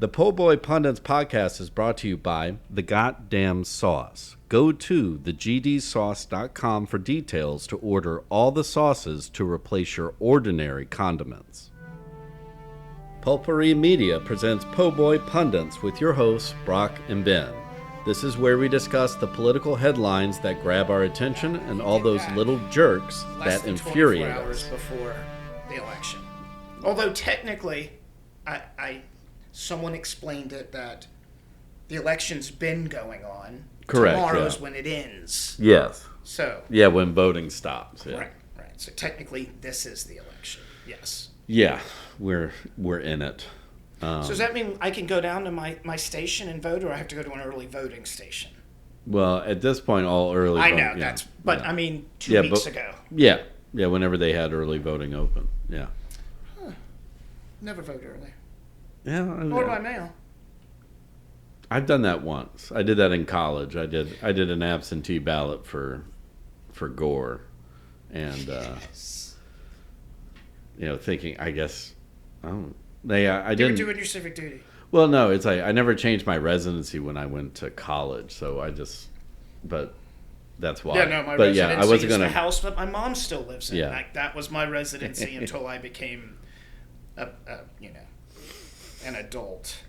The Po' Boy Pundits podcast is brought to you by The Goddamn Sauce. Go to thegdsauce.com for details to order all the sauces to replace your ordinary condiments. Pulpery Media presents Po' Boy Pundits with your hosts, Brock and Ben. This is where we discuss the political headlines that grab our attention and all those little jerks that infuriate us. Before the election. Although technically, someone explained it that the election's been going on. Correct. Tomorrow's when it ends. Yes. So. Yeah, when voting stops. Yeah. Right. So technically, this is the election. Yes. Yeah, we're in it. So does that mean I can go down to my station and vote, or I have to go to an early voting station? Well, at this point, all early. I know that's, but I mean, 2 weeks ago. Yeah, whenever they had early voting open. Yeah. Huh. Never vote early. Yeah. Or by mail. I've done that once. I did that in college. I did an absentee ballot for Gore, and yes. Thinking I guess I didn't. You were doing your civic duty. Well, no, it's like I never changed my residency when I went to college, so but that's why. Yeah, no, my residency I wasn't is the house that my mom still lives in. Yeah. Like, that was my residency until I became, an adult.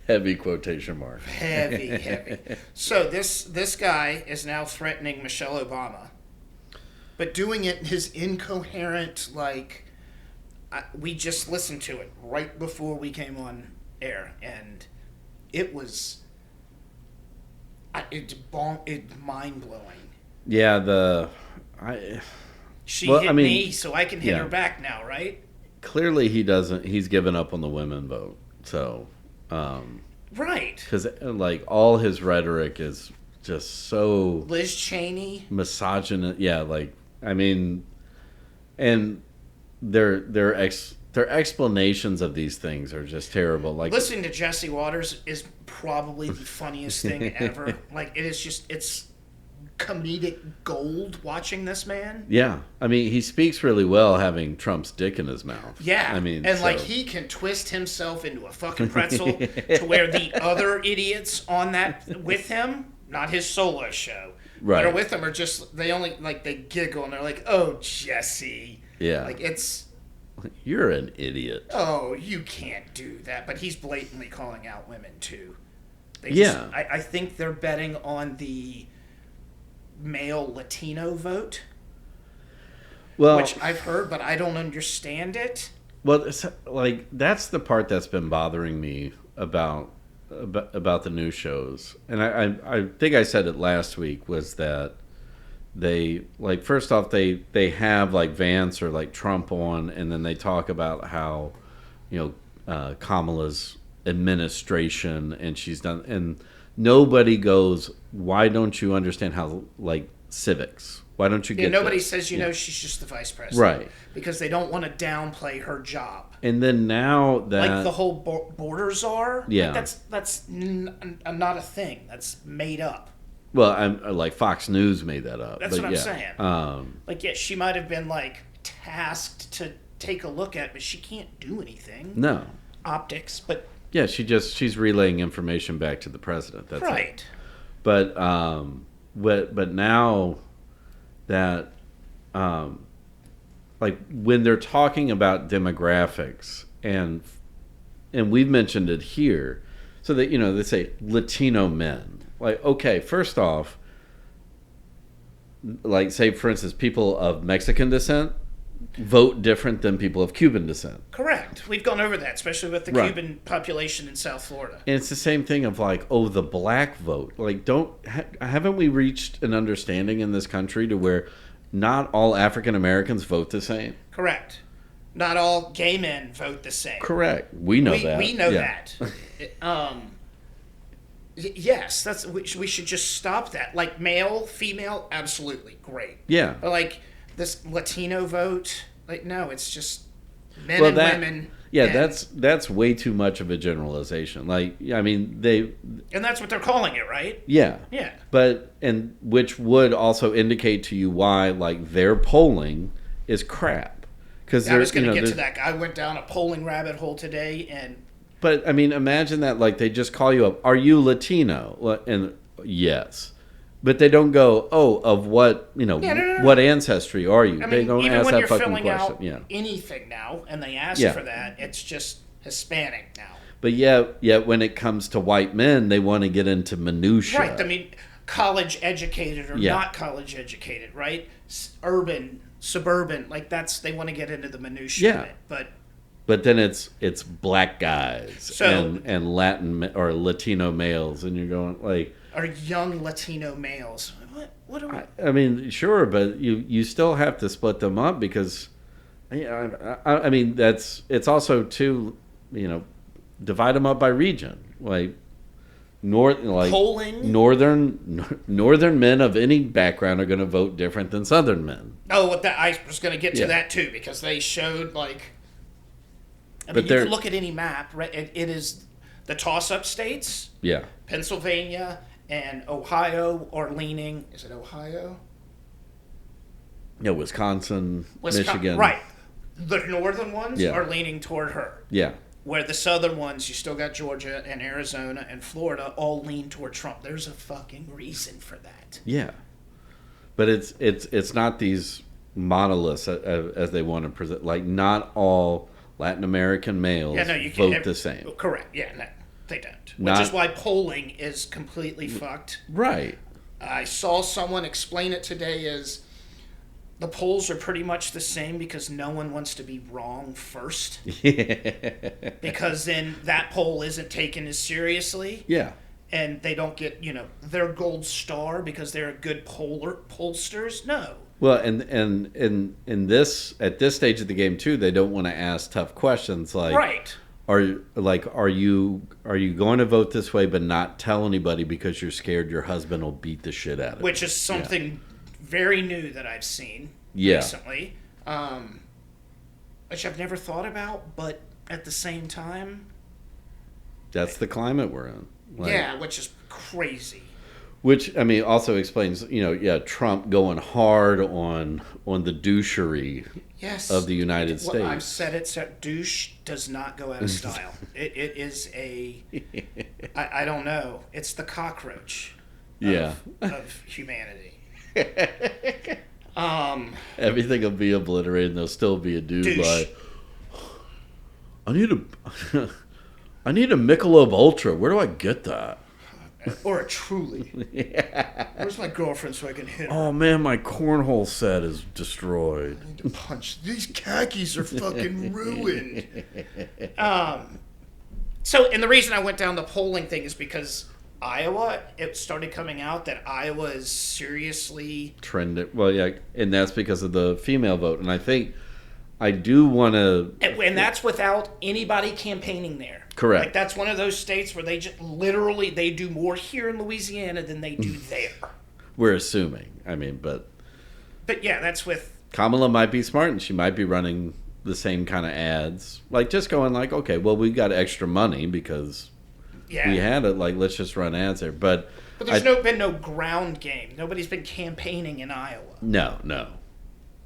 Heavy quotation mark. Heavy. So this guy is now threatening Michelle Obama, but doing it in his incoherent, we just listened to it right before we came on air, and it was mind-blowing. Yeah, She hit me, so I can hit her back now, right? Clearly he's given up on the women vote, so... right. Because, all his rhetoric is just so... Liz Cheney. Misogynist, and... Their explanations of these things are just terrible. Listening to Jesse Waters is probably the funniest thing ever. It's comedic gold watching this man. Yeah, he speaks really well having Trump's dick in his mouth. Yeah, he can twist himself into a fucking pretzel to where the other idiots on that with him, not his solo show, right, that are with him are just they giggle and they're like, "Oh, Jesse." Yeah. You're an idiot. Oh, you can't do that. But he's blatantly calling out women, too. I think they're betting on the male Latino vote. Well, which I've heard, but I don't understand it. Well, it's, that's the part that's been bothering me about the news shows. And I think I said it last week, was that they first off they have Vance or Trump on, and then they talk about how Kamala's administration and she's done, and nobody goes, why don't you understand how civics, why don't you get nobody this? Says she's just the vice president, right? Because they don't want to downplay her job. And then now that the whole border czar, that's not a thing, that's made up. Well, I'm Fox News made that up. That's what I'm saying. She might have been tasked to take a look at, but she can't do anything. No optics, but yeah, she's relaying information back to the president. That's right. It. But now that when they're talking about demographics, and we've mentioned it here, so that they say Latino men. Okay, first off, say, for instance, people of Mexican descent vote different than people of Cuban descent. Correct. We've gone over that, especially with the Cuban population in South Florida. And it's the same thing of the black vote. Haven't we reached an understanding in this country to where not all African Americans vote the same? Correct. Not all gay men vote the same. Correct. We know that. We know that. Yes, we should just stop that. Male, female, absolutely great. Yeah. But this Latino vote, no, it's just men and women. Yeah, that's way too much of a generalization. And that's what they're calling it, right? Yeah. Yeah. But which would also indicate to you why their polling is crap. Because I was going to get to that. I went down a polling rabbit hole today, and but I mean, imagine that like they just call you up. Are you Latino? And yes, but they don't go. Oh, of what no. What ancestry are you? I mean, they don't even ask when that you're fucking filling question. out anything now, and they ask for that, it's just Hispanic now. But yet when it comes to white men, they want to get into minutia. Right. I mean, college educated or not college educated, right? Urban, suburban, like they want to get into the minutia of it, but then it's black guys and Latin or Latino males, and you're going like, or young Latino males. What are we? I mean, sure, but you still have to split them up because, I mean it's also too, divide them up by region, like polling. Northern men of any background are going to vote different than Southern men. Oh, I was going to get to that too, because they showed I mean, you can look at any map, right? It is the toss-up states. Yeah. Pennsylvania and Ohio are leaning. Is it Ohio? Yeah, Wisconsin, Michigan. Right. The northern ones are leaning toward her. Yeah. Where the southern ones, you still got Georgia and Arizona and Florida, all lean toward Trump. There's a fucking reason for that. Yeah. But it's not these monoliths as they want to present. Like, not all Latin American males vote the same. Correct. Yeah, no, they don't. Which is why polling is completely fucked. Right. I saw someone explain it today as the polls are pretty much the same because no one wants to be wrong first. Because then that poll isn't taken as seriously. Yeah. And they don't get, their gold star because they're good pollsters. No. Well, and in this at this stage of the game too, they don't want to ask tough questions like, right. Are you going to vote this way but not tell anybody because you're scared your husband will beat the shit out of you? Which is something very new that I've seen recently, which I've never thought about, but at the same time, that's the climate we're in. Which is crazy. Which, I mean, also explains, Trump going hard on the douchery of the United States. I've said it, douche does not go out of style. It is I don't know, it's the cockroach of humanity. Everything will be obliterated and there'll still be a dude like, I need a Michelob Ultra. Where do I get that? Or a Truly. Where's my girlfriend so I can hit her? Oh man, my cornhole set is destroyed. I need to punch. These khakis are fucking ruined. So, and the reason I went down the polling thing is because Iowa, it started coming out that Iowa is seriously trending. Well, yeah, and that's because of the female vote. And I think I do want to, and that's without anybody campaigning there. Correct. Like, that's one of those states where they just literally they do more here in Louisiana than they do there. We're assuming. I mean, but yeah, that's with Kamala might be smart and she might be running the same kind of ads, like just going like, okay, well, we got extra money because we had it. Like, let's just run ads there. But there's been no ground game. Nobody's been campaigning in Iowa. No.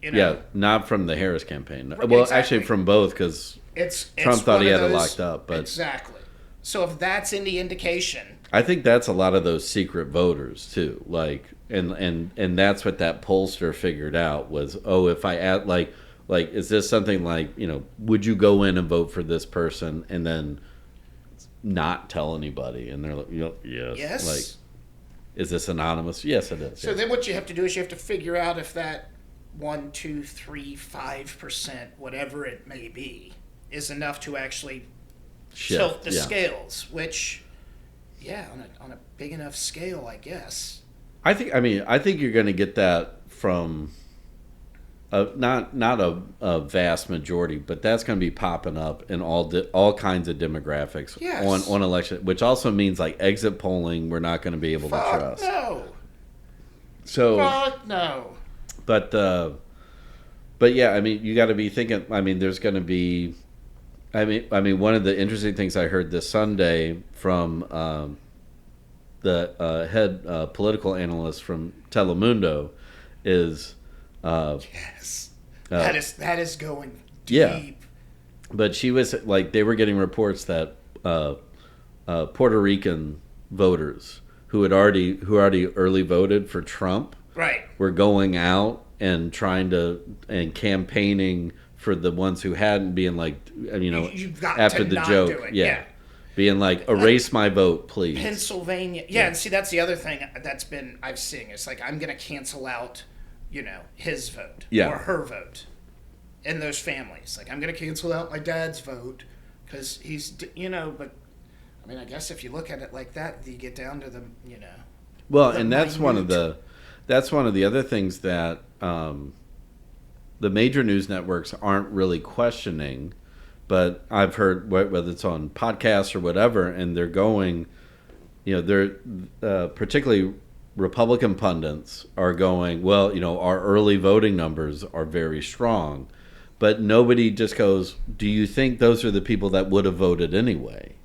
Yeah, not from the Harris campaign. Well, actually, from both because Trump thought he had it locked up. But exactly. So if that's any indication, I think that's a lot of those secret voters too. Like, and that's what that pollster figured out was, if I add like, is this something like, would you go in and vote for this person and then not tell anybody? And they're like, yes. Yes. Like, is this anonymous? Yes, it is. So then what you have to do is you have to figure out if that 1, 2, 3, 5%, whatever it may be, is enough to actually tilt the scales, which, on a big enough scale, I guess. I think you're going to get that from not a vast majority, but that's going to be popping up in all kinds of demographics on election, which also means like exit polling we're not going to be able to trust. No. So Fuck no. But yeah, I mean, you got to be thinking. I mean, there's going to be. I mean, one of the interesting things I heard this Sunday from the head political analyst from Telemundo is. Yes, that is going Yeah. But she was like, they were getting reports that Puerto Rican voters who already early voted for Trump, right, were going out and campaigning for the ones who hadn't, being like, you've got after to the not joke, do it. yeah. Being like, erase my vote, please. Pennsylvania. Yeah, and see, that's the other thing I've seen. It's like, I'm going to cancel out, his vote or her vote in those families. Like, I'm going to cancel out my dad's vote because he's, but, I mean, I guess if you look at it like that, you get down to the, Well, and that's one of the other things that the major news networks aren't really questioning. But I've heard, whether it's on podcasts or whatever, and they're going, they're particularly Republican pundits are going, well, our early voting numbers are very strong. But nobody just goes, do you think those are the people that would have voted anyway?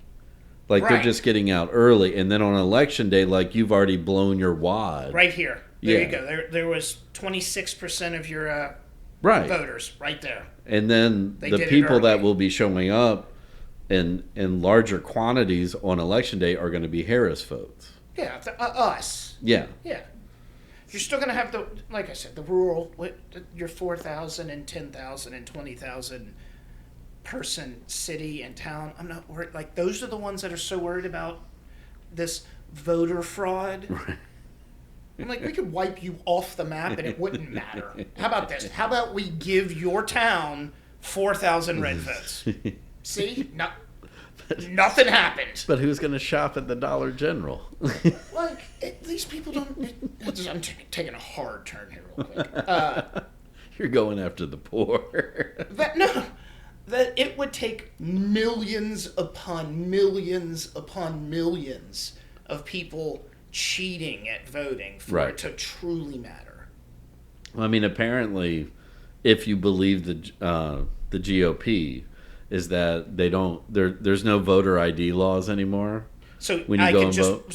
Like, right. They're just getting out early. And then on election day, like, you've already blown your wad. Right here. There you go. There was 26% of your right. voters right there. And then the people that will be showing up in larger quantities on election day are going to be Harris votes. Yeah, us. Yeah. Yeah. You're still going to have like I said, the rural, your 4,000 and 10,000 and 20,000 person city and town. I'm not worried. Like, those are the ones that are so worried about this voter fraud. Right. I'm like, we could wipe you off the map and it wouldn't matter. How about this? How about we give your town 4,000 red votes? See? Nothing happened. But who's going to shop at the Dollar General? Like, these people don't... I'm taking a hard turn here real quick. You're going after the poor. That it would take millions upon millions upon millions of people cheating at voting for it to truly matter. Well, I mean, apparently, if you believe the GOP, is that they don't there's no voter ID laws anymore. So when you go and vote.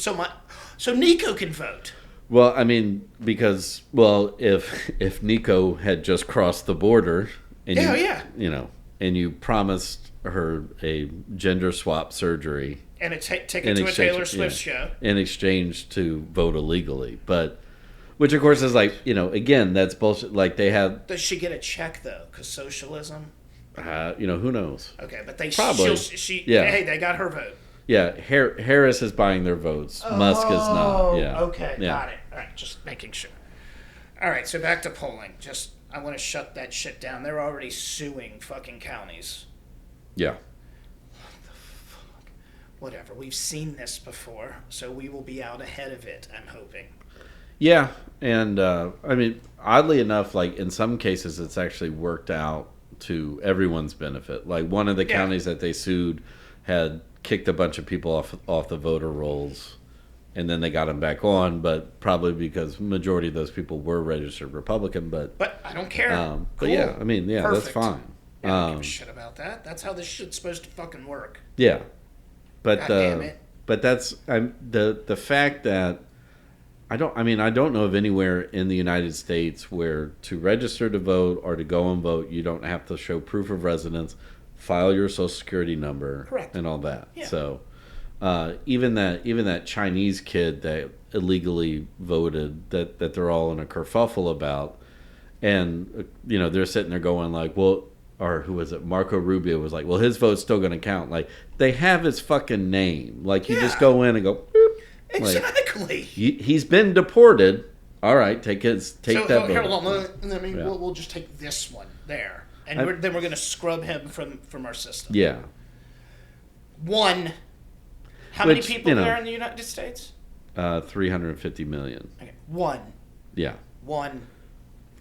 So Nico can vote. Well, I mean, because if Nico had just crossed the border and and you promised her a gender swap surgery and a ticket to a Taylor Swift show in exchange to vote illegally, but which of course is like, again, that's bullshit. Like, they have. Does she get a check though? Because socialism. Who knows? Okay, but they probably. Hey, they got her vote. Yeah, Harris is buying their votes. Musk is not. Yeah. Okay, got it. All right, just making sure. All right, so back to polling. I want to shut that shit down. They're already suing fucking counties. Yeah. What the fuck? Whatever. We've seen this before, so we will be out ahead of it, I'm hoping. Yeah, and I mean, oddly enough, like, in some cases, it's actually worked out to everyone's benefit. Like, one of the counties that they sued had kicked a bunch of people off the voter rolls, and then they got them back on, but probably because majority of those people were registered Republican. But I don't care. But cool. Yeah, I mean, yeah, perfect. That's fine. I don't give a shit about that. That's how this shit's supposed to fucking work. Yeah, but God damn it. But that's the fact that I don't know of anywhere in the United States where to register to vote or to go and vote, you don't have to show proof of residence, file your Social Security number, correct, and all that. Yeah. So even that Chinese kid that illegally voted, that they're all in a kerfuffle about, and they're sitting there going like, well, or who was it? Marco Rubio was like, well, his vote's still going to count. Like, they have his fucking name. Like, you just go in and go, boop. Exactly. Like, he's been deported. All right, take that vote. Hold on. We'll just take this one there, and then we're going to scrub him from our system. Yeah. One. How many people are in the United States? 350 million. Okay. One. Yeah. One.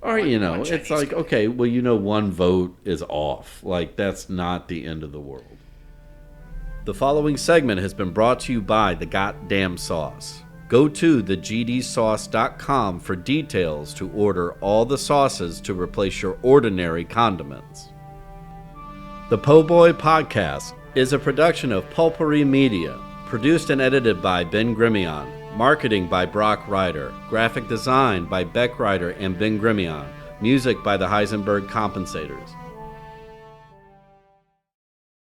Or it's like, okay, well, one vote is off. Like, that's not the end of the world. The following segment has been brought to you by The Goddamn Sauce. Go to thegdsauce.com for details to order all the sauces to replace your ordinary condiments. The Po' Boy Podcast is a production of Pulpery Media, produced and edited by Ben Grimion, marketing by Brock Ryder, graphic design by Beck Ryder and Ben Grimion, music by the Heisenberg Compensators.